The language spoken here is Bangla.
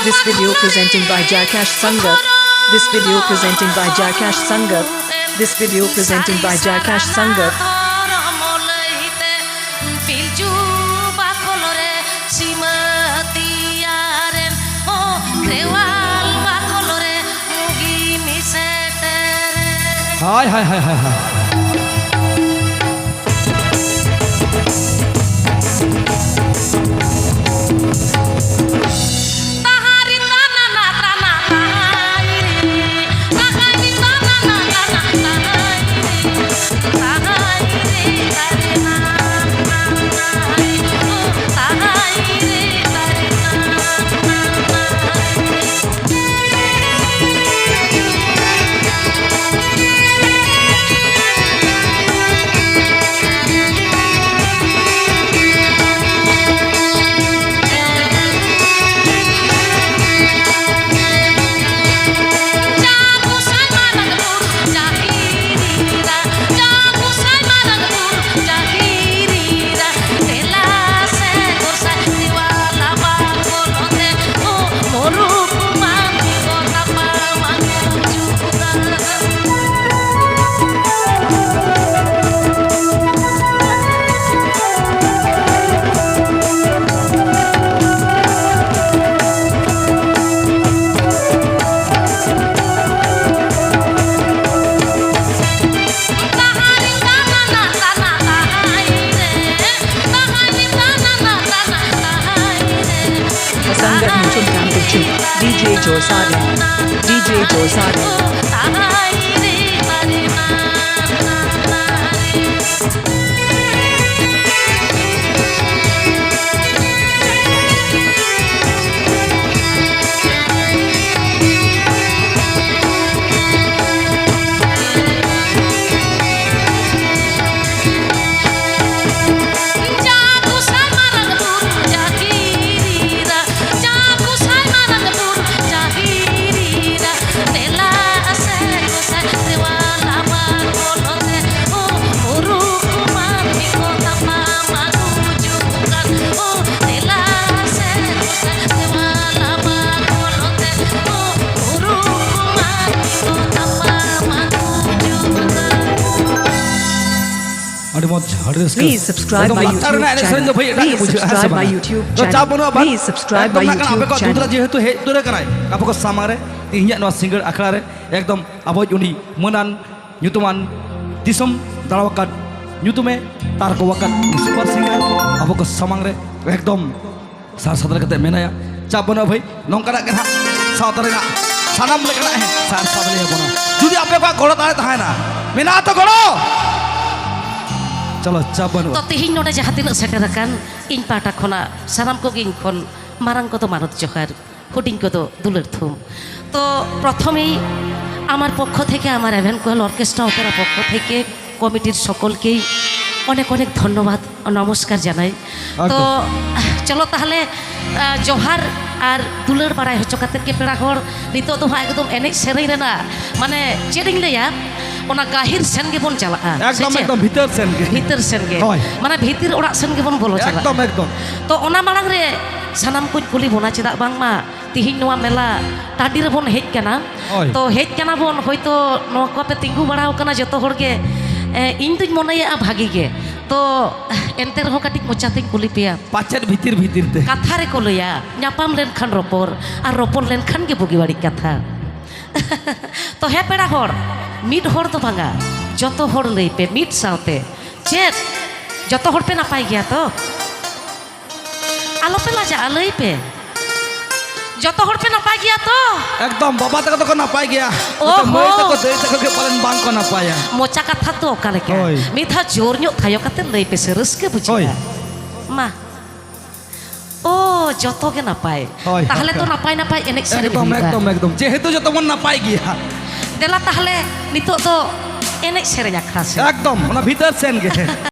This video presenting by Jakash Sangat. This video presenting by Jakash Sangat. This video presenting by Jakash Sangat. Hi, hi, hi, hi, hi. Sangat Muncul Kampung DJ Josari. DJ Josari. Please subscribe my YouTube channel. Please subscribe my YouTube channel. Please subscribe my YouTube channel. যেহেতু হেতুরে কানাই আপকো সামারে তিহিয়া নো সিঙ্গার আখড়ারে একদম আবো উনি Manan nyutuman disom dalawakat nyutume tar ko wakat super singer apoko samangre ekdom sar sadar kate menaya chabono bhai nongkana kana sautare na sanam lekana he sar sadare bono judi ape ko goro tare tahana mena to goro চলো চাপানো তো তিহিন নোডে যাহা তিনাক সেটেরাকান ইন পাটা খনা সারাম কো গিন খন মারাং কত মানত জহার হুডিং কত দুলের থুম তো প্রথমেই আমার পক্ষ থেকে আমার এভেনকুয়াল অর্কেস্ট্রা অপেরা পক্ষ থেকে কমিটির সকলকেই অনেক অনেক ধন্যবাদ ও নমস্কার জানাই তো চলো তাহলে জোহার আর দুলের বাড়াই হচ্ছ কাতেরকে পেড়া হর নিতো তো একদম এনে সেরেই না মানে চেডিং লেয়া ওনা গাহির সেন গে বন চালা একদম একদম ভিতর সেন গে মানে ভিতর ওড়া সেন গে বন বলো চালা একদম একদম তো ওনা মারাং রে সানাম কুই কুলি বনা চেদা বাংমা তিহিন নোয়া মেলা টাডি রে বন হেজ কানা তো হেজ কানা বন হয়তো নোয়া কপে তিঙ্গু বাড়াও কানা যত হড় গে ইন দুই মনেয়া ভাগি গে তো এনতে রহ কাটিক মোচাতে কুলি পেয়া পাচের ভিতর ভিতরতে কথা রে কো লইয়া ñapam লেন খান রপর আর রপর লেন খান গে বগি বাড়ি কথা তো হে পেড়া হড় মিট হড় তো ভাঙা যত হড় লই পে মিট সাউতে চেত যত হড় পে নাপাই গিয়া তো আলো পে লাজা আলোই পে যত হড় পে নাপাই গিয়া তো একদম বাবা তক তো নাপাই গিয়া ও মই তক দেই তক কে পালেন বাং ko নাপায়া মোচা কথা তো কালে কে মিঠা জোর ño থায়ো কাতে লই পে সে রসকে বুঝিয়া মা ও যত গে নাপাই তাহলে তো নাপাই নাপাই এনে সেরে একদম একদম একদম যেহেতু যত মন নাপাই গিয়া দেলা তাহলে নিতো তো এনে সেরে যাখা একদম ওনা ভিতর সেন গে